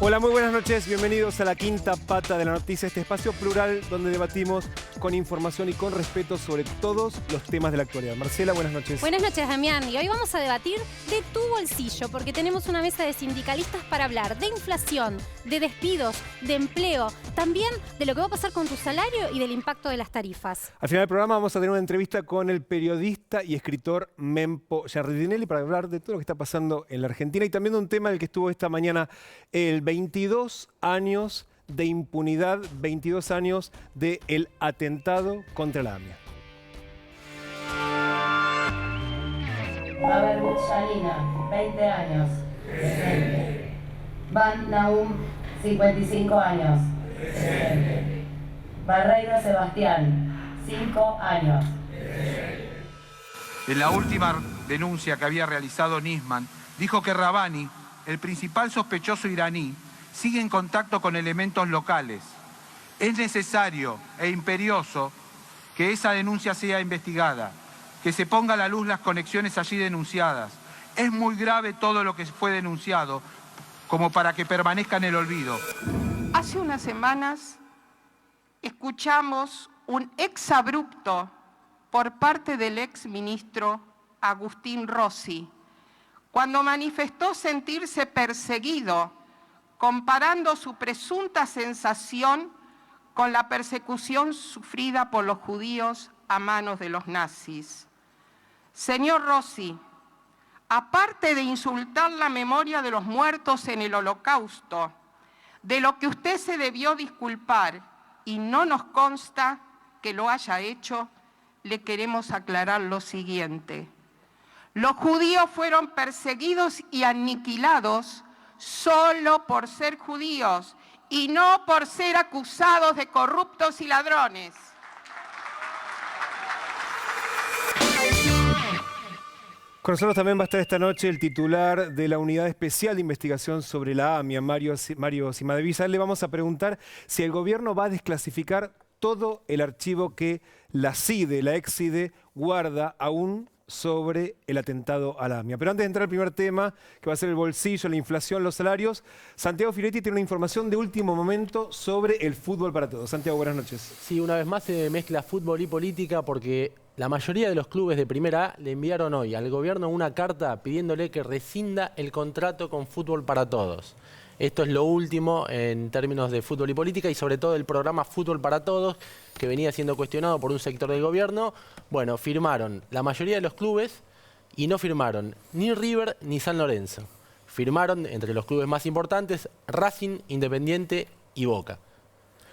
Hola, muy buenas noches. Bienvenidos a La Quinta Pata de la Noticia, este espacio plural donde debatimos con información y con respeto sobre todos los temas de la actualidad. Marcela, buenas noches. Buenas noches, Damián. Y hoy vamos a debatir de tu bolsillo, porque tenemos una mesa de sindicalistas para hablar de inflación, de despidos, de empleo, también de lo que va a pasar con tu salario y del impacto de las tarifas. Al final del programa vamos a tener una entrevista con el periodista y escritor Mempo Giardinelli para hablar de todo lo que está pasando en la Argentina y también de un tema del que estuvo esta mañana, el 22 años de impunidad, 22 años del atentado contra la AMIA. Abel Yanina, 20 años, presente. Van Naum, 55 años, presente. Barreiro Sebastián, 5 años. En la última denuncia que había realizado Nisman, dijo que Rabbani, el principal sospechoso iraní, sigue en contacto con elementos locales. Es necesario e imperioso que esa denuncia sea investigada, que se ponga a la luz las conexiones allí denunciadas. Es muy grave todo lo que fue denunciado, como para que permanezca en el olvido. Hace unas semanas escuchamos un exabrupto por parte del exministro Agustín Rossi, cuando manifestó sentirse perseguido, comparando su presunta sensación con la persecución sufrida por los judíos a manos de los nazis. Señor Rossi, aparte de insultar la memoria de los muertos en el Holocausto, de lo que usted se debió disculpar y no nos consta que lo haya hecho, le queremos aclarar lo siguiente. Los judíos fueron perseguidos y aniquilados solo por ser judíos y no por ser acusados de corruptos y ladrones. Con nosotros también va a estar esta noche el titular de la Unidad Especial de Investigación sobre la AMIA, Mario Simadevisa. Le vamos a preguntar si el gobierno va a desclasificar todo el archivo que la CIDE, la ex-CIDE, guarda aún sobre el atentado a la AMIA. Pero antes de entrar al primer tema, que va a ser el bolsillo, la inflación, los salarios, Santiago Filetti tiene una información de último momento sobre el fútbol para todos. Santiago, buenas noches. Sí, una vez más se mezcla fútbol y política porque la mayoría de los clubes de Primera A le enviaron hoy al gobierno una carta pidiéndole que rescinda el contrato con Fútbol para Todos. Esto es lo último en términos de fútbol y política y sobre todo el programa Fútbol para Todos, que venía siendo cuestionado por un sector del gobierno. Bueno, firmaron la mayoría de los clubes y no firmaron ni River ni San Lorenzo. Firmaron entre los clubes más importantes Racing, Independiente y Boca.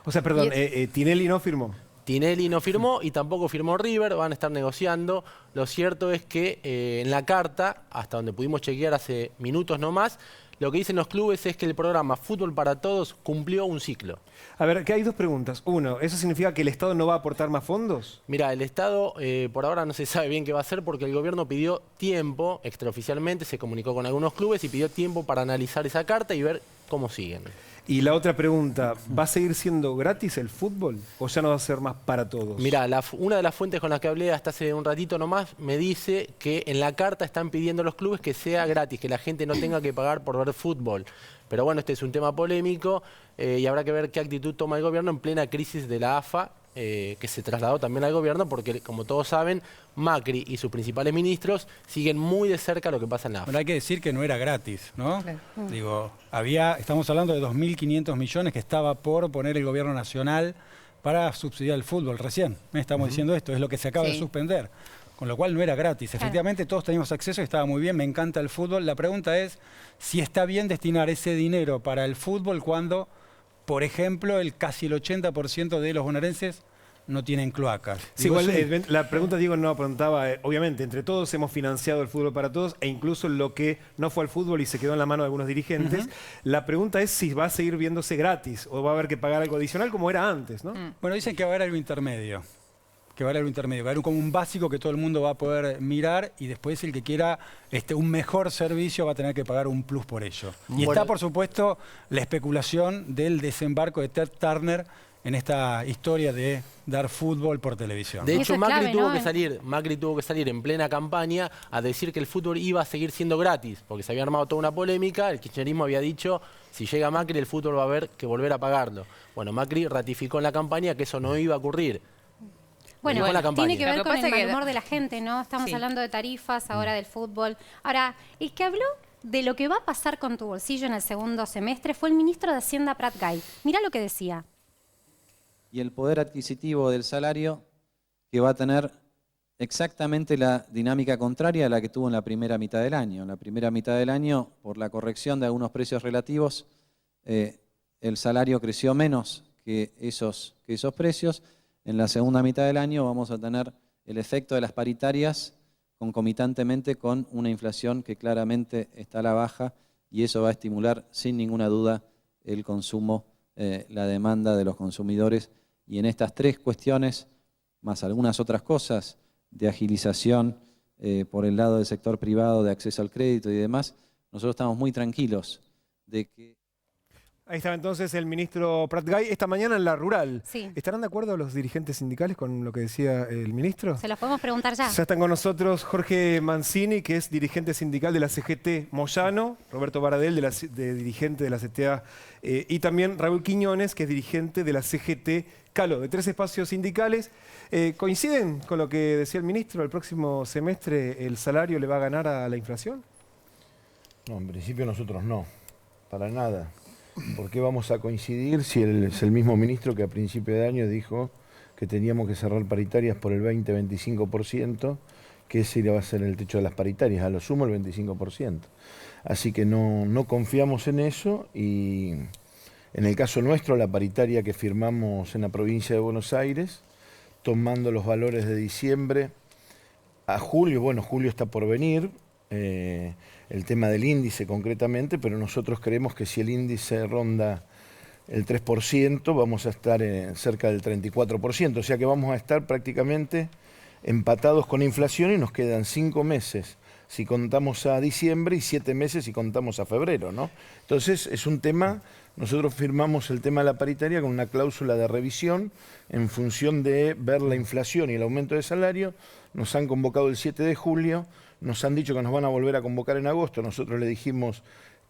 O sea, perdón, Tinelli no firmó. Tinelli no firmó y tampoco firmó River, van a estar negociando. Lo cierto es que en la carta, hasta donde pudimos chequear hace minutos nomás, lo que dicen los clubes es que el programa Fútbol para Todos cumplió un ciclo. A ver, que hay dos preguntas. Uno, ¿eso significa que el Estado no va a aportar más fondos? Mira, el Estado por ahora no se sabe bien qué va a hacer porque el gobierno pidió tiempo, extraoficialmente se comunicó con algunos clubes y pidió tiempo para analizar esa carta y ver cómo siguen. Y la otra pregunta, ¿va a seguir siendo gratis el fútbol o ya no va a ser más para todos? Mira, una de las fuentes con las que hablé hasta hace un ratito nomás me dice que en la carta están pidiendo a los clubes que sea gratis, que la gente no tenga que pagar por ver fútbol. Pero bueno, este es un tema polémico y habrá que ver qué actitud toma el gobierno en plena crisis de la AFA, que se trasladó también al gobierno porque, como todos saben, Macri y sus principales ministros siguen muy de cerca lo que pasa en la AFA. Bueno, hay que decir que no era gratis, ¿no? Claro. Digo, estamos hablando de 2.500 millones que estaba por poner el gobierno nacional para subsidiar el fútbol recién. Estamos diciendo esto, es lo que se acaba de suspender. Con lo cual no era gratis. Efectivamente, todos teníamos acceso y estaba muy bien, me encanta el fútbol. La pregunta es si está bien destinar ese dinero para el fútbol cuando, por ejemplo, casi el 80% de los bonaerenses no tienen cloacas. Sí, igual la pregunta, Diego, no preguntaba, obviamente, entre todos hemos financiado el fútbol para todos e incluso lo que no fue al fútbol y se quedó en la mano de algunos dirigentes. La pregunta es si va a seguir viéndose gratis o va a haber que pagar algo adicional como era antes, ¿no? Bueno, dicen que va a haber algo intermedio. Va a haber como un básico que todo el mundo va a poder mirar y después el que quiera un mejor servicio va a tener que pagar un plus por ello. Y está, por supuesto, la especulación del desembarco de Ted Turner en esta historia de dar fútbol por televisión. De hecho, es Macri clave, tuvo ¿no? que salir en plena campaña a decir que el fútbol iba a seguir siendo gratis, porque se había armado toda una polémica. El kirchnerismo había dicho, si llega Macri, el fútbol va a haber que volver a pagarlo. Bueno, Macri ratificó en la campaña que eso no iba a ocurrir. Bueno, Dijo en la campaña. tiene que ver Lo que con pasa el es mal que- humor de la gente, ¿no? Estamos Sí. hablando de tarifas, ahora del fútbol. Ahora, el que habló de lo que va a pasar con tu bolsillo en el segundo semestre fue el ministro de Hacienda, Prat Gay. Mirá lo que decía. Y el poder adquisitivo del salario que va a tener exactamente la dinámica contraria a la que tuvo en la primera mitad del año. En la primera mitad del año, por la corrección de algunos precios relativos, el salario creció menos que esos precios. En la segunda mitad del año vamos a tener el efecto de las paritarias concomitantemente con una inflación que claramente está a la baja, y eso va a estimular sin ninguna duda el consumo, la demanda de los consumidores. Y en estas tres cuestiones, más algunas otras cosas de agilización por el lado del sector privado, de acceso al crédito y demás, nosotros estamos muy tranquilos de que... Ahí estaba entonces el ministro Prat Gay esta mañana en La Rural. Sí. ¿Estarán de acuerdo los dirigentes sindicales con lo que decía el ministro? Se los podemos preguntar ya. Ya están con nosotros Jorge Mancini, que es dirigente sindical de la CGT Moyano, Roberto Baradel, dirigente de la CTA, y también Raúl Quiñones, que es dirigente de la CGT Caló, de tres espacios sindicales. ¿Coinciden con lo que decía el ministro? ¿El próximo semestre el salario le va a ganar a la inflación? No, en principio nosotros no, para nada. ¿Por qué vamos a coincidir si es el mismo ministro que a principio de año dijo que teníamos que cerrar paritarias por el 20-25%, que ese iba a ser el techo de las paritarias, a lo sumo el 25%? Así que no confiamos en eso, y en el caso nuestro, la paritaria que firmamos en la provincia de Buenos Aires, tomando los valores de diciembre a julio, bueno, julio está por venir, el tema del índice concretamente, pero nosotros creemos que si el índice ronda el 3%, vamos a estar cerca del 34%, o sea que vamos a estar prácticamente empatados con inflación, y nos quedan 5 meses si contamos a diciembre y 7 meses si contamos a febrero, ¿no? Entonces es un tema, nosotros firmamos el tema de la paritaria con una cláusula de revisión en función de ver la inflación y el aumento de salario. Nos han convocado el 7 de julio, nos han dicho que nos van a volver a convocar en agosto. Nosotros le dijimos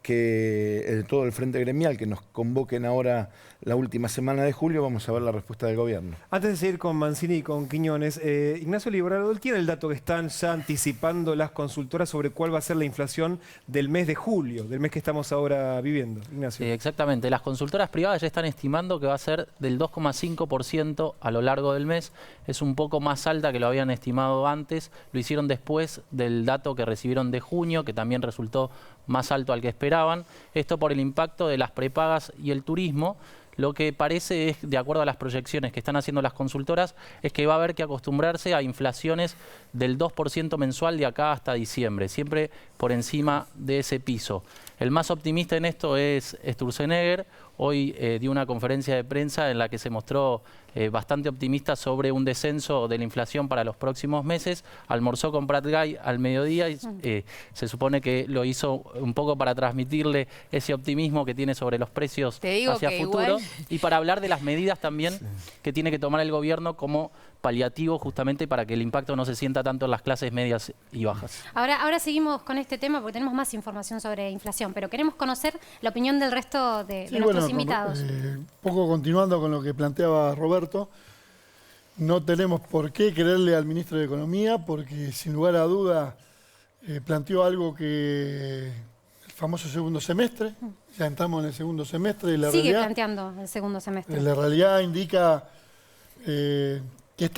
que todo el frente gremial, que nos convoquen ahora la última semana de julio, vamos a ver la respuesta del gobierno. Antes de seguir con Mancini y con Quiñones, Ignacio Librador tiene el dato que están ya anticipando las consultoras sobre cuál va a ser la inflación del mes de julio, del mes que estamos ahora viviendo. Ignacio. Sí, exactamente. Las consultoras privadas ya están estimando que va a ser del 2,5% a lo largo del mes. Es un poco más alta que lo habían estimado antes. Lo hicieron después del dato que recibieron de junio, que también resultó más alto al que esperaban. Esto por el impacto de las prepagas y el turismo. Lo que parece es, de acuerdo a las proyecciones que están haciendo las consultoras, es que va a haber que acostumbrarse a inflaciones del 2% mensual de acá hasta diciembre, siempre por encima de ese piso. El más optimista en esto es Sturzenegger. Hoy dio una conferencia de prensa en la que se mostró bastante optimista sobre un descenso de la inflación para los próximos meses. Almorzó con Prat Gay al mediodía y se supone que lo hizo un poco para transmitirle ese optimismo que tiene sobre los precios hacia futuro y para hablar de las medidas también que tiene que tomar el gobierno como paliativo, justamente para que el impacto no se sienta tanto en las clases medias y bajas. Ahora seguimos con este tema porque tenemos más información sobre inflación, pero queremos conocer la opinión del resto de nuestros invitados. Poco continuando con lo que planteaba Roberto, no tenemos por qué creerle al ministro de Economía, porque sin lugar a duda planteó algo que el famoso segundo semestre, ya entramos en el segundo semestre y la sigue realidad, planteando el segundo semestre. la realidad indica que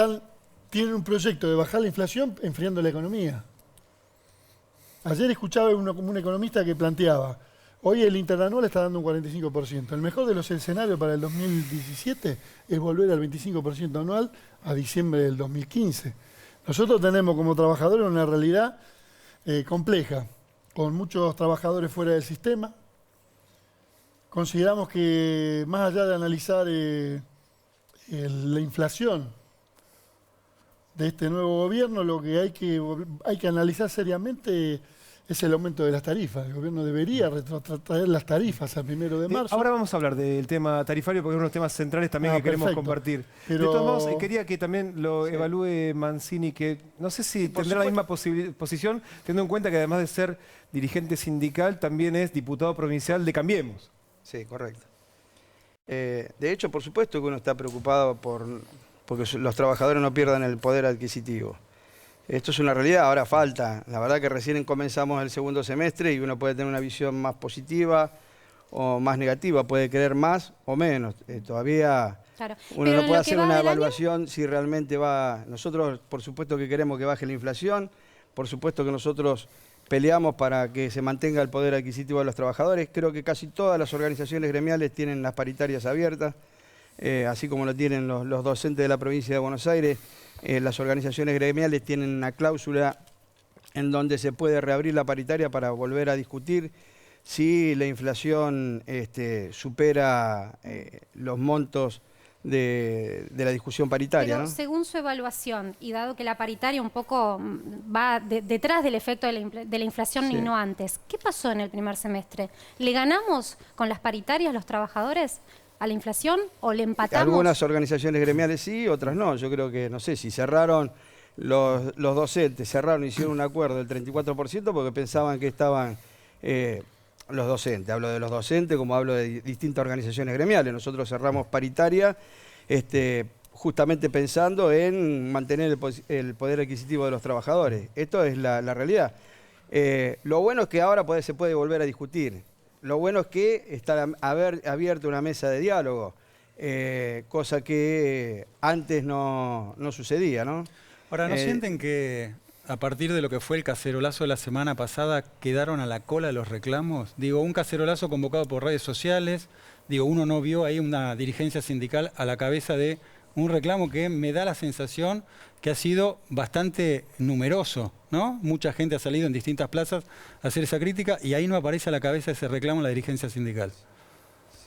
tienen un proyecto de bajar la inflación enfriando la economía. Ayer escuchaba un economista que planteaba, hoy el interanual está dando un 45%. El mejor de los escenarios para el 2017 es volver al 25% anual a diciembre del 2015. Nosotros tenemos como trabajadores una realidad compleja, con muchos trabajadores fuera del sistema. Consideramos que más allá de analizar la inflación de este nuevo gobierno, lo que hay que analizar seriamente es el aumento de las tarifas. El gobierno debería retrotraer las tarifas al 1 de marzo. Ahora vamos a hablar del tema tarifario porque es uno de los temas centrales también que queremos compartir. Pero... De todos modos, quería que también lo evalúe Mancini, que no sé si tendrá la misma posición, teniendo en cuenta que además de ser dirigente sindical, también es diputado provincial de Cambiemos. Sí, correcto. De hecho, por supuesto que uno está preocupado porque los trabajadores no pierdan el poder adquisitivo. Esto es una realidad, ahora falta. La verdad que recién comenzamos el segundo semestre y uno puede tener una visión más positiva o más negativa, puede querer más o menos. Todavía uno no puede hacer una evaluación si realmente va... Nosotros, por supuesto que queremos que baje la inflación, por supuesto que nosotros peleamos para que se mantenga el poder adquisitivo de los trabajadores. Creo que casi todas las organizaciones gremiales tienen las paritarias abiertas, así como lo tienen los docentes de la provincia de Buenos Aires. Las organizaciones gremiales tienen una cláusula en donde se puede reabrir la paritaria para volver a discutir si la inflación supera los montos de la discusión paritaria. Pero según su evaluación, y dado que la paritaria un poco va detrás del efecto de la inflación y no antes, ¿qué pasó en el primer semestre? ¿Le ganamos con las paritarias los trabajadores a la inflación o le empatamos? Algunas organizaciones gremiales sí, otras no. Yo creo que, no sé, si cerraron los docentes, hicieron un acuerdo del 34% porque pensaban que estaban los docentes. Hablo de los docentes como hablo de distintas organizaciones gremiales. Nosotros cerramos paritaria justamente pensando en mantener el poder adquisitivo de los trabajadores. Esto es la realidad. Lo bueno es que ahora se puede volver a discutir. Lo bueno es que está abierta una mesa de diálogo, cosa que antes no sucedía, ¿no? Ahora, ¿no sienten que a partir de lo que fue el cacerolazo de la semana pasada quedaron a la cola los reclamos? Digo, un cacerolazo convocado por redes sociales, digo, uno no vio ahí una dirigencia sindical a la cabeza de un reclamo que me da la sensación que ha sido bastante numeroso, ¿no? Mucha gente ha salido en distintas plazas a hacer esa crítica y ahí no aparece a la cabeza ese reclamo en la dirigencia sindical.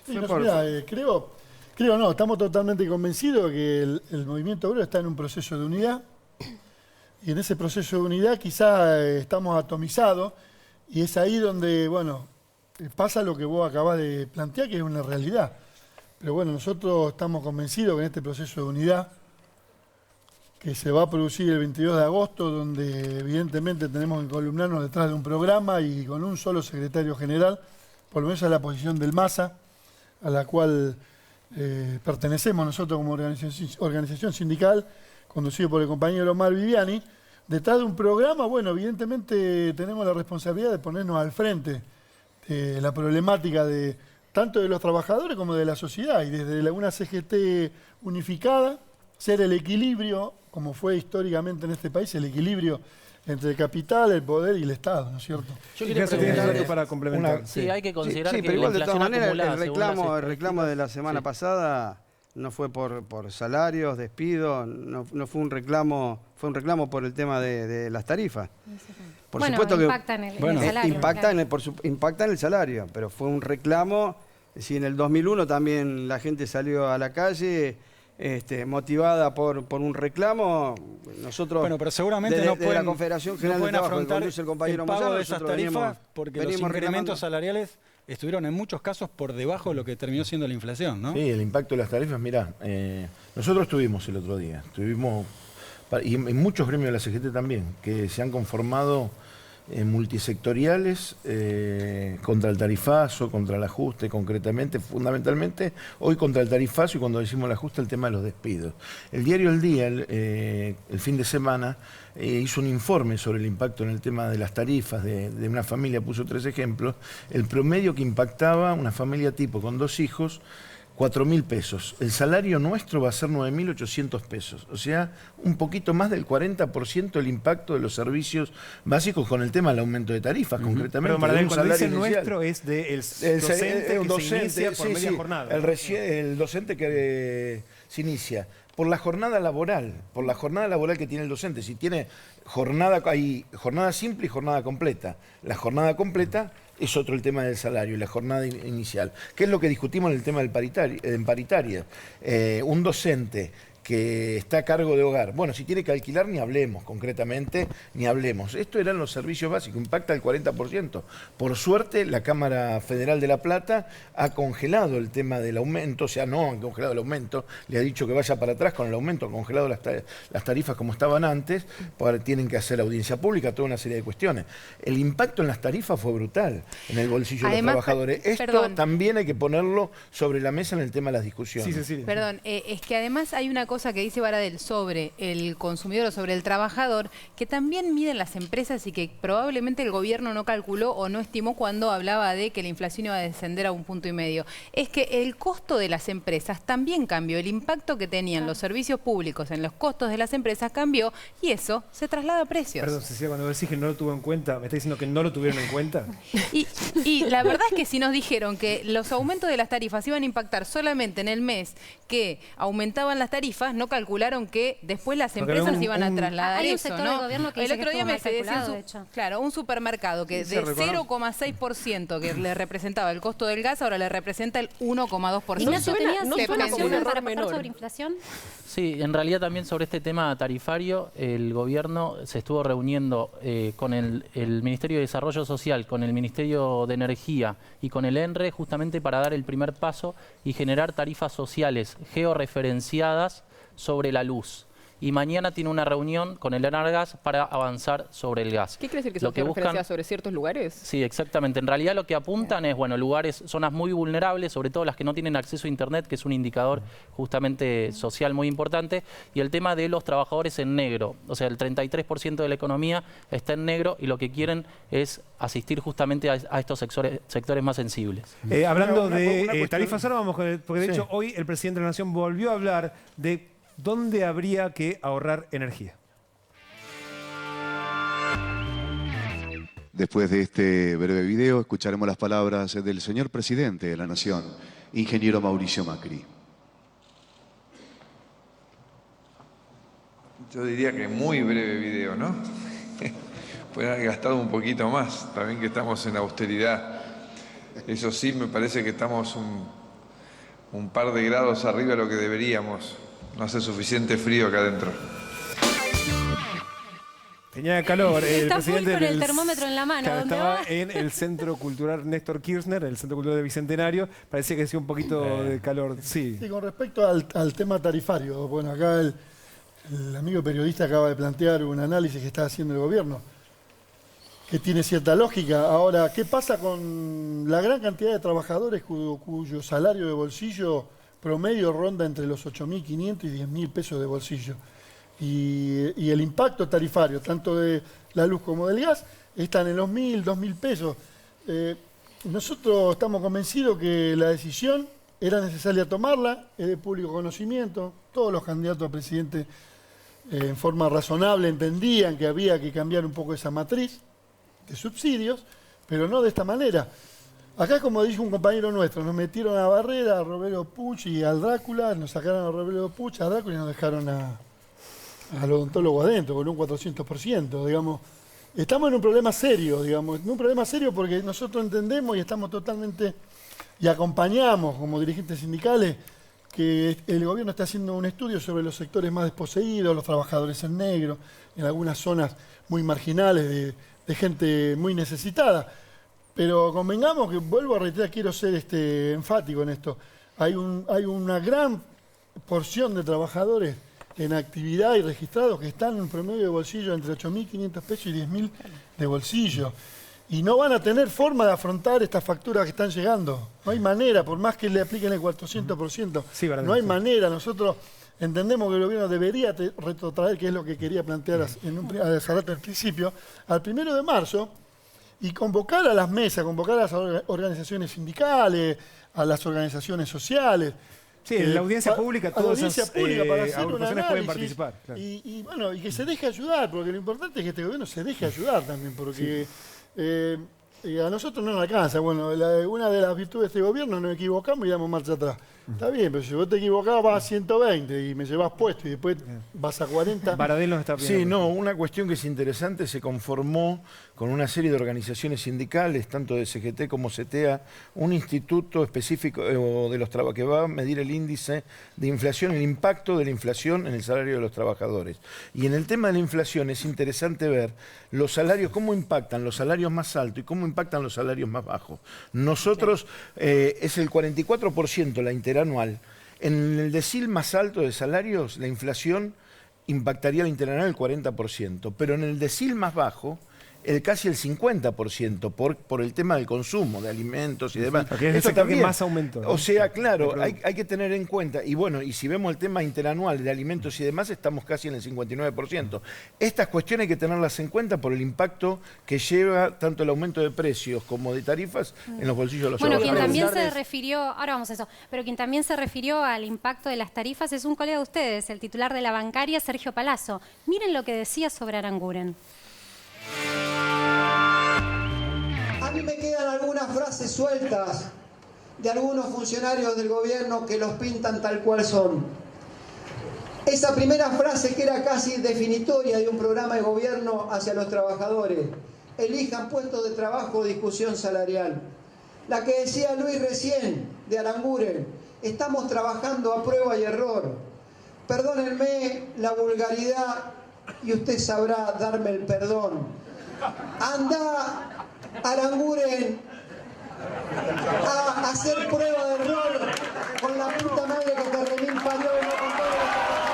Sí, estamos totalmente convencidos que el movimiento obrero está en un proceso de unidad y en ese proceso de unidad quizá estamos atomizados y es ahí donde, bueno, pasa lo que vos acabás de plantear, que es una realidad. Pero bueno, nosotros estamos convencidos que en este proceso de unidad que se va a producir el 22 de agosto, donde evidentemente tenemos que columnarnos detrás de un programa y con un solo secretario general, por lo menos a la posición del MASA, a la cual pertenecemos nosotros como organización sindical, conducido por el compañero Omar Viviani. Detrás de un programa, bueno, evidentemente tenemos la responsabilidad de ponernos al frente de la problemática tanto de los trabajadores como de la sociedad, y desde una CGT unificada, ser el equilibrio, como fue históricamente en este país, el equilibrio entre el capital, el poder y el Estado, ¿no es cierto? Yo quería algo para complementar. Sí, hay que considerar que pero igual la de todas inflación maneras acumulada, el reclamo de la semana pasada no fue por salarios, despidos, no fue un reclamo, fue un reclamo por el tema de las tarifas. Por supuesto que impacta en el salario. Impacta en el salario, pero fue un reclamo. Si en el 2001 también la gente salió a la calle motivada por un reclamo, nosotros pero seguramente no pueden, de la Confederación General de Trabajo, afrontar el compañero el pago Moyano, de esas tarifas porque los incrementos salariales estuvieron en muchos casos por debajo de lo que terminó siendo la inflación, ¿no? Sí, el impacto de las tarifas, mirá, nosotros estuvimos el otro día, y en muchos gremios de la CGT también, que se han conformado multisectoriales contra el tarifazo, contra el ajuste concretamente, fundamentalmente hoy contra el tarifazo y cuando decimos el ajuste el tema de los despidos. El diario El Día, el fin de semana, hizo un informe sobre el impacto en el tema de las tarifas de una familia, puso 3 ejemplos, el promedio que impactaba una familia tipo con 2 hijos, 4.000 pesos. El salario nuestro va a ser 9.800 pesos. O sea, un poquito más del 40% del impacto de los servicios básicos con el tema del aumento de tarifas, concretamente. Pero Maradel, cuando dice nuestro es del docente que se inicia por media jornada. El docente que se inicia. Por la jornada laboral que tiene el docente. Si tiene hay jornada simple y jornada completa. La jornada completa es otro el tema del salario y la jornada inicial. ¿Qué es lo que discutimos en el tema en paritaria? Un docente que está a cargo de hogar. Bueno, si tiene que alquilar, ni hablemos concretamente, ni hablemos. Esto eran los servicios básicos, impacta el 40%. Por suerte, la Cámara Federal de La Plata ha congelado el tema del aumento, o sea, no ha congelado el aumento, le ha dicho que vaya para atrás con el aumento, ha congelado las tarifas como estaban antes, porque tienen que hacer audiencia pública, toda una serie de cuestiones. El impacto en las tarifas fue brutal en el bolsillo de los trabajadores. Esto también hay que ponerlo sobre la mesa en el tema de las discusiones. Sí, sí. Perdón, es que además hay una cosa que dice Baradel sobre el consumidor o sobre el trabajador, que también miden las empresas y que probablemente el gobierno no calculó o no estimó cuando hablaba de que la inflación iba a descender a 1,5 puntos. Es que el costo de las empresas también cambió. El impacto que tenían los servicios públicos en los costos de las empresas cambió y eso se traslada a precios. Perdón, Cecilia, cuando decís que no lo tuvo en cuenta, ¿me está diciendo que no lo tuvieron en cuenta? Y la verdad es que si nos dijeron que los aumentos de las tarifas iban a impactar solamente en el mes que aumentaban las tarifas, no calcularon que después las empresas iban a trasladar hay un eso, sector ¿no? del gobierno que el dice otro que día estuvo me mal calculado, decía, de hecho. claro, un supermercado que de 0,6% que le representaba el costo del gas, ahora le representa el 1,2%. Ignacio, ¿tenías no suena como un error para pasar menor. sobre inflación? Sí, en realidad también sobre este tema tarifario, el gobierno se estuvo reuniendo con el Ministerio de Desarrollo Social, con el Ministerio de Energía y con el ENRE justamente para dar el primer paso y generar tarifas sociales georreferenciadas sobre la luz. Y mañana tiene una reunión con el Enargas para avanzar sobre el gas. ¿Qué quiere decir que Lo son que referencias sobre ciertos lugares? Sí, exactamente. En realidad lo que apuntan es, bueno, lugares, zonas muy vulnerables, sobre todo las que no tienen acceso a Internet, que es un indicador justamente social muy importante, y el tema de los trabajadores en negro. O sea, el 33% de la economía está en negro y lo que quieren es asistir justamente a estos sectores más sensibles. Hablando de tarifas, ahora vamos con porque de hecho hoy el presidente de la Nación volvió a hablar de dónde habría que ahorrar energía. Después de este breve video, escucharemos las palabras del señor presidente de la Nación, ingeniero Mauricio Macri. Yo diría que muy breve video, ¿no? Pueden haber gastado un poquito más, también que estamos en austeridad. Eso sí, me parece que estamos un par de grados arriba de lo que deberíamos. No hace suficiente frío acá adentro. Tenía calor. El Está presidente con el termómetro en la mano. Claro, ¿Dónde estaba va? en el Centro Cultural Néstor Kirchner, el Centro Cultural de Bicentenario. Parecía que hacía un poquito de calor. Sí. Sí, con respecto al tema tarifario, bueno, acá el amigo periodista acaba de plantear un análisis que está haciendo el gobierno, que tiene cierta lógica. Ahora, ¿qué pasa con la gran cantidad de trabajadores cuyo salario de bolsillo promedio ronda entre los 8.500 y 10.000 pesos de bolsillo? Y el impacto tarifario, tanto de la luz como del gas, están en los 1.000, 2.000 pesos. Nosotros estamos convencidos que la decisión era necesaria tomarla, es de público conocimiento. Todos los candidatos a presidente en forma razonable entendían que había que cambiar un poco esa matriz de subsidios, pero no de esta manera. Acá, como dijo un compañero nuestro, nos metieron a Barrera, a Roberto Puch y al Drácula, nos sacaron a Roberto Puch, a Drácula y nos dejaron al odontólogo adentro con un 400%, digamos. Estamos en un problema serio, digamos, en un problema serio porque nosotros entendemos y estamos totalmente, y acompañamos como dirigentes sindicales, que el gobierno está haciendo un estudio sobre los sectores más desposeídos, los trabajadores en negro, en algunas zonas muy marginales de gente muy necesitada. Pero convengamos que, vuelvo a reiterar, quiero ser enfático en esto, hay una gran porción de trabajadores en actividad y registrados que están en un promedio de bolsillo entre 8.500 pesos y 10.000 de bolsillo. Y no van a tener forma de afrontar estas facturas que están llegando. No hay manera, por más que le apliquen el 400%. Sí, no hay manera. Nosotros entendemos que el gobierno debería retrotraer, que es lo que quería plantear hace rato al principio, al 1 de marzo, y convocar a las mesas, convocar a las organizaciones sindicales, a las organizaciones sociales. Sí, en la audiencia pública todas esas para hacer un agrupaciones pueden análisis participar. Claro. Y bueno, y que se deje ayudar, porque lo importante es que este gobierno se deje ayudar también, porque a nosotros no nos alcanza. Bueno, una de las virtudes de este gobierno, nos equivocamos y damos marcha atrás. Está bien, pero si vos te equivocás vas a 120 y me llevas puesto y después vas a 40. Baradel nos está pidiendo. Sí, no, una cuestión que es interesante, se conformó con una serie de organizaciones sindicales, tanto de CGT como CTA, un instituto específico de los que va a medir el índice de inflación, el impacto de la inflación en el salario de los trabajadores. Y en el tema de la inflación es interesante ver los salarios, cómo impactan los salarios más altos y cómo impactan los salarios más bajos. Nosotros, es el 44% la interanual. En el decil más alto de salarios, la inflación impactaría la interanual el 40%, pero en el decil más bajo, casi el 50% por el tema del consumo de alimentos y demás. Porque es el sector que más aumentó, ¿no? O sea, claro, hay que tener en cuenta, y bueno, y si vemos el tema interanual de alimentos y demás, estamos casi en el 59%. Estas cuestiones hay que tenerlas en cuenta por el impacto que lleva tanto el aumento de precios como de tarifas en los bolsillos de los Bueno, quien trabajadores. también se refirió, ahora vamos a eso, pero quien también se refirió al impacto de las tarifas es un colega de ustedes, el titular de la bancaria, Sergio Palazzo. Miren lo que decía sobre Aranguren. A mí me quedan algunas frases sueltas de algunos funcionarios del gobierno que los pintan tal cual son. Esa primera frase que era casi definitoria de un programa de gobierno hacia los trabajadores: elijan puestos de trabajo o discusión salarial. La que decía Luis recién, de Aranguren: estamos trabajando a prueba y error. Perdónenme la vulgaridad y usted sabrá darme el perdón. Anda, Aranguren, a hacer prueba de error con la puta madre que te remil parió y no con todos los trabajadores.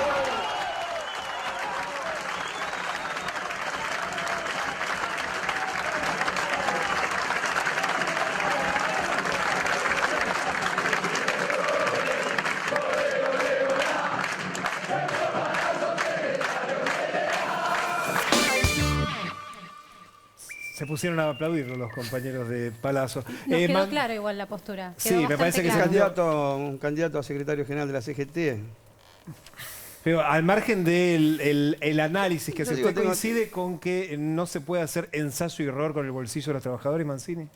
Se pusieron a aplaudir los compañeros de Palazzo. Nos quedó claro igual la postura. Sí, me parece que claro. Un candidato a secretario general de la CGT. Pero al margen del el análisis que Yo se coincide con que no se puede hacer ensayo y error con el bolsillo de los trabajadores, Mancini.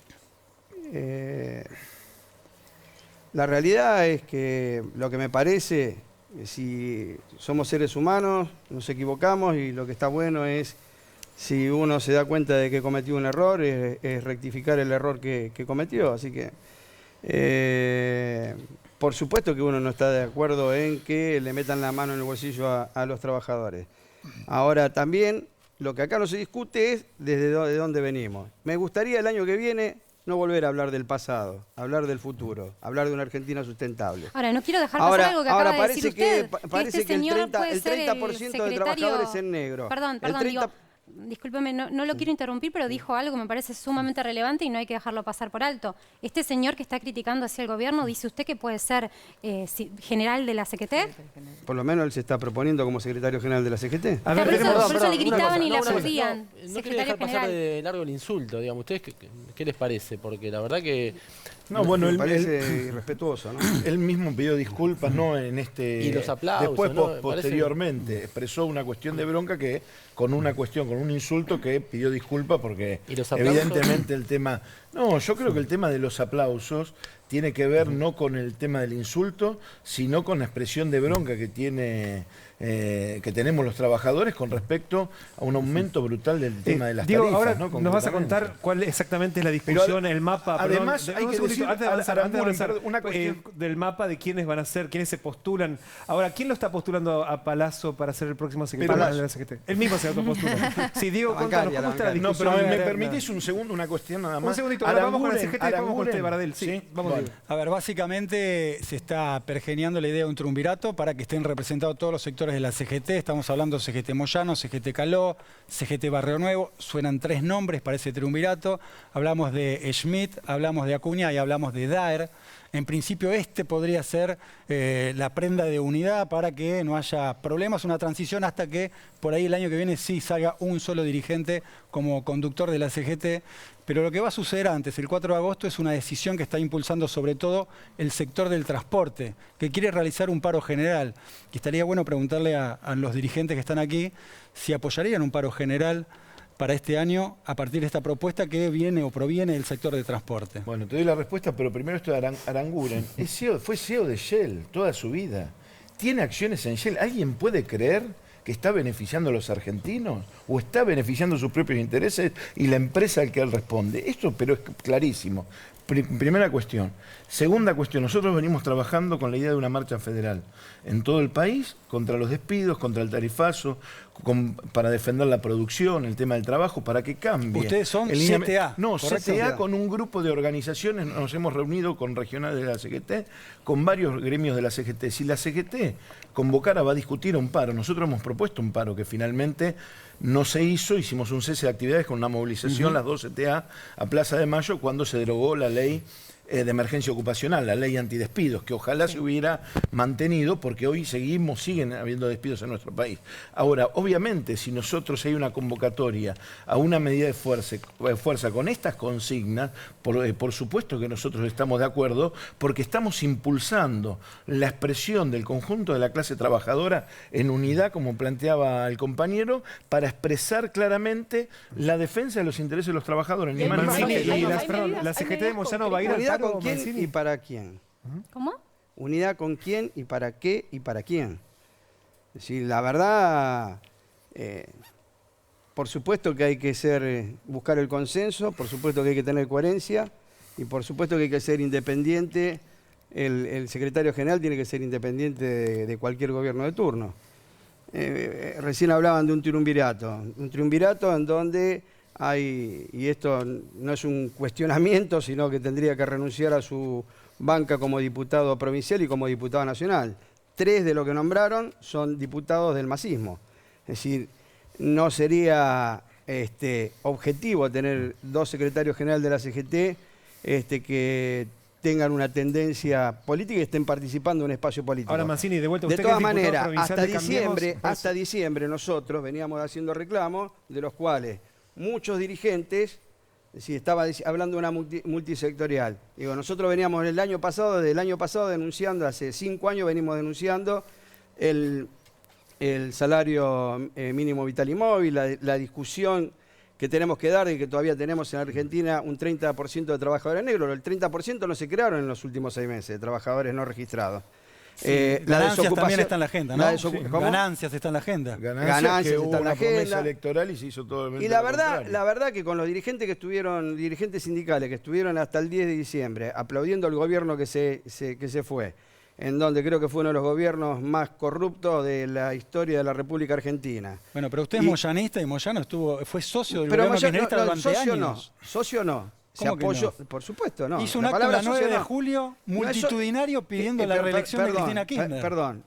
La realidad es que lo que me parece, si somos seres humanos, nos equivocamos, y lo que está bueno es, si uno se da cuenta de que cometió un error, es rectificar el error que cometió. Así que, por supuesto que uno no está de acuerdo en que le metan la mano en el bolsillo a los trabajadores. Ahora, también, lo que acá no se discute es desde dónde venimos. Me gustaría el año que viene no volver a hablar del pasado, hablar del futuro, hablar de una Argentina sustentable. Ahora, no quiero dejar pasar algo que acaba de decir usted. Parece este que señor el 30% puede ser de trabajadores es negro. Perdón, digo, discúlpeme, no lo quiero interrumpir, pero dijo algo que me parece sumamente relevante y no hay que dejarlo pasar por alto. Este señor que está criticando hacia el gobierno, ¿dice usted que puede ser general de la CGT? Por lo menos él se está proponiendo como secretario general de la CGT. A ver, por eso le gritaban y le aplaudían. No quiero dejar pasar de largo el insulto, digamos. ¿Ustedes qué les parece? Porque la verdad que... No, bueno, me parece irrespetuoso, ¿no? Él mismo pidió disculpas, ¿no? En este. Y los aplausos. Después, ¿no? posteriormente, expresó una cuestión de bronca que, con un insulto, que pidió disculpas porque ¿Y los aplausos? Evidentemente el tema. No, yo creo que el tema de los aplausos tiene que ver no con el tema del insulto, sino con la expresión de bronca que tenemos los trabajadores con respecto a un aumento brutal del tema de las Diego, tarifas. ahora ¿no? nos vas a contar cuál exactamente es la discusión, el mapa. Además, perdón, hay un que segundito, decir, antes de avanzar, una cuestión del mapa de quiénes van a ser, quiénes se postulan. Ahora, ¿quién lo está postulando a Palazzo para ser el próximo secretario de la CGT? Él mismo se autopostula. Sí, Diego, contanos, ¿cómo está la discusión? No, pero me interna? permitís un segundo, una cuestión nada más. Un segundito, ahora vamos con la CGT y después vamos con este Baradel. Sí, vamos bueno. A ver, básicamente se está pergeneando la idea de un triunvirato para que estén representados todos los sectores de la CGT. Estamos hablando de CGT Moyano, CGT Caló, CGT Barrio Nuevo. Suenan 3 nombres para ese triunvirato. Hablamos de Schmidt, hablamos de Acuña y hablamos de Daer. En principio este podría ser la prenda de unidad para que no haya problemas, una transición hasta que por ahí el año que viene sí salga un solo dirigente como conductor de la CGT. Pero lo que va a suceder antes, el 4 de agosto, es una decisión que está impulsando sobre todo el sector del transporte, que quiere realizar un paro general. Y estaría bueno preguntarle a los dirigentes que están aquí si apoyarían un paro general para este año a partir de esta propuesta que viene o proviene del sector de transporte? Bueno, te doy la respuesta, pero primero esto de Aranguren. Fue CEO de Shell toda su vida. Tiene acciones en Shell. ¿Alguien puede creer que está beneficiando a los argentinos o está beneficiando sus propios intereses y la empresa al que él responde? Esto, pero es clarísimo. Primera cuestión. Segunda cuestión, nosotros venimos trabajando con la idea de una marcha federal en todo el país contra los despidos, contra el tarifazo, para defender la producción, el tema del trabajo, para que cambie. Ustedes son CTA. No, ¿correcto? CTA con un grupo de organizaciones, nos hemos reunido con regionales de la CGT, con varios gremios de la CGT. Si la CGT convocara va a discutir un paro, nosotros hemos propuesto un paro que finalmente no se hizo, hicimos un cese de actividades con una movilización, las dos CTA, a Plaza de Mayo, cuando se derogó la ley de emergencia ocupacional, la ley antidespidos, que ojalá se hubiera mantenido, porque hoy siguen habiendo despidos en nuestro país. Ahora, obviamente, si nosotros hay una convocatoria a una medida de fuerza con estas consignas, por supuesto que nosotros estamos de acuerdo, porque estamos impulsando la expresión del conjunto de la clase trabajadora en unidad, como planteaba el compañero, para expresar claramente la defensa de los intereses de los trabajadores. Ni más ni menos. La CGT de Moyano va a ir al ¿Unidad paro, con quién Mancini? y para quién? ¿Cómo? Unidad con quién y para qué y para quién. Es decir, la verdad, por supuesto que hay que buscar el consenso, por supuesto que hay que tener coherencia y por supuesto que hay que ser independiente. El secretario general tiene que ser independiente de cualquier gobierno de turno. Recién hablaban de un triunvirato en donde hay, y esto no es un cuestionamiento, sino que tendría que renunciar a su banca como diputado provincial y como diputado nacional. 3 de los que nombraron son diputados del masismo. Es decir, no sería objetivo tener 2 secretarios generales de la CGT que tengan una tendencia política y estén participando en un espacio político. Ahora, Mancini, de vuelta, usted de todas que es diputado maneras, provincial hasta diciembre nosotros veníamos haciendo reclamos, de los cuales muchos dirigentes, si estaba hablando de una multisectorial, digo, nosotros veníamos desde el año pasado denunciando, hace 5 años venimos denunciando el salario mínimo vital y móvil, la discusión que tenemos que dar y que todavía tenemos en Argentina un 30% de trabajadores negros. El 30% no se crearon en los últimos 6 meses de trabajadores no registrados. Ganancias también está en la agenda, ¿no? Ganancias está en la agenda. Ganancias que hubo está en la una promesa agenda electoral y se hizo todo el mundo. Y la verdad que con los dirigentes que estuvieron, dirigentes sindicales que estuvieron hasta el 10 de diciembre aplaudiendo al gobierno que se fue, en donde creo que fue uno de los gobiernos más corruptos de la historia de la República Argentina. Bueno, pero usted es moyanista y Moyano fue socio del gobierno kirchnerista durante años. Socio no. Se apoyó, por supuesto, no. Hizo un acto el 9 de julio multitudinario pidiendo la reelección de Cristina Kirchner. Perdón,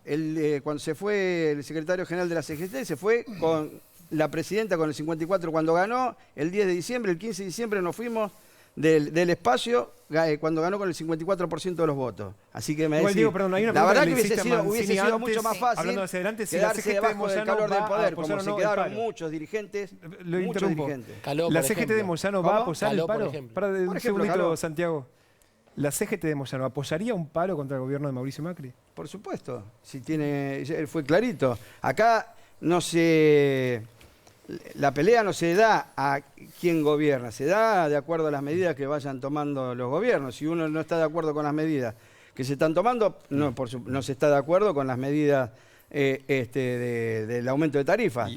cuando se fue el secretario general de la CGT, se fue con la presidenta con el 54 cuando ganó, el 10 de diciembre, el 15 de diciembre nos fuimos del espacio cuando ganó con el 54% de los votos. Así que la verdad que hubiese sido mucho más fácil quedarse debajo del calor del poder, como se quedaron muchos dirigentes. ¿La CGT de Moyano va a apoyar el paro? Para un segundito, Santiago. ¿La CGT de Moyano apoyaría un paro contra el gobierno de Mauricio Macri? Por supuesto, fue clarito. Acá la pelea no se da a quién gobierna, se da de acuerdo a las medidas que vayan tomando los gobiernos. Si uno no está de acuerdo con las medidas que se están tomando, no se está de acuerdo con las medidas del aumento de tarifas.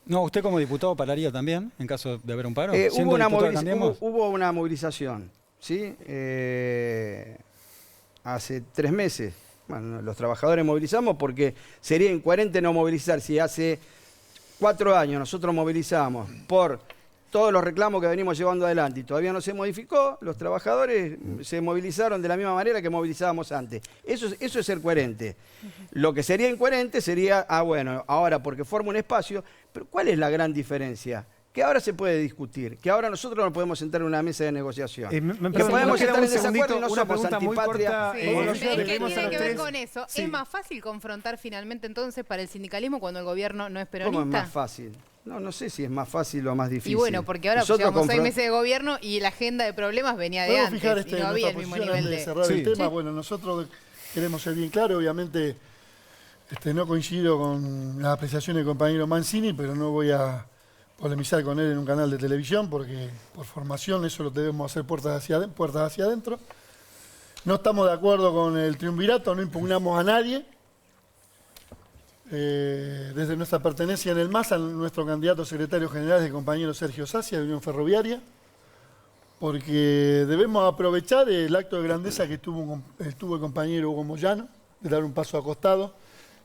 No, ¿usted como diputado pararía también en caso de haber un paro? Hubo una movilización, ¿sí? Hace 3 meses. Bueno, los trabajadores movilizamos porque sería incoherente no movilizar si hace 4 años nosotros movilizamos por todos los reclamos que venimos llevando adelante y todavía no se modificó, los trabajadores se movilizaron de la misma manera que movilizábamos antes. Eso es ser coherente. Lo que sería incoherente sería, ahora porque forma un espacio, pero ¿cuál es la gran diferencia? Que ahora se puede discutir, que ahora nosotros no podemos sentar en una mesa de negociación. Que podemos estar en desacuerdo y no somos antipatria. ¿Qué tiene que ver con eso? ¿Es más fácil confrontar finalmente entonces para el sindicalismo cuando el gobierno no es peronista? ¿Cómo es más fácil? No sé si es más fácil o más difícil. Y bueno, porque ahora llevamos 6 meses de gobierno y la agenda de problemas venía de antes y no había el mismo nivel de... cerrar el tema. Bueno, nosotros queremos ser bien claros, obviamente no coincido con las apreciaciones del compañero Mancini, pero no voy a polemizar con él en un canal de televisión, porque por formación eso lo debemos hacer puertas hacia adentro. No estamos de acuerdo con el triunvirato, no impugnamos a nadie. Desde nuestra pertenencia en el MASA, nuestro candidato secretario general es el compañero Sergio Sacia, de Unión Ferroviaria, porque debemos aprovechar el acto de grandeza que tuvo el compañero Hugo Moyano, de dar un paso a costado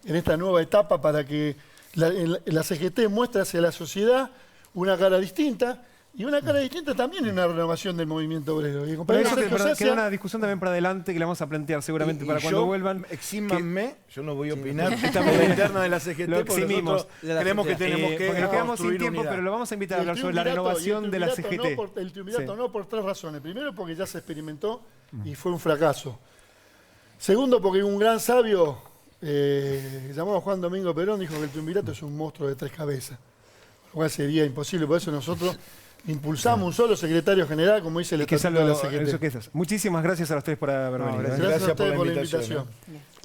en esta nueva etapa para que la CGT muestre hacia la sociedad una cara distinta, y una cara distinta también en una renovación del movimiento obrero. Y pero eso queda una discusión también para adelante que la vamos a plantear seguramente para cuando vuelvan. Exímanme, yo no voy a opinar por la interna de la CGT, lo eximimos. Creemos que tenemos que porque nos quedamos sin tiempo, pero lo vamos a invitar a hablar sobre la renovación de la CGT. El triunvirato no por 3 razones. Primero, porque ya se experimentó y fue un fracaso. Segundo, porque un gran sabio llamado Juan Domingo Perón dijo que el triunvirato es un monstruo de 3 cabezas. Lo cual sería imposible, por eso nosotros impulsamos un solo secretario general, como dice el estatuto de la CGT. Muchísimas gracias a los tres por haber venido. Gracias a ustedes por la invitación.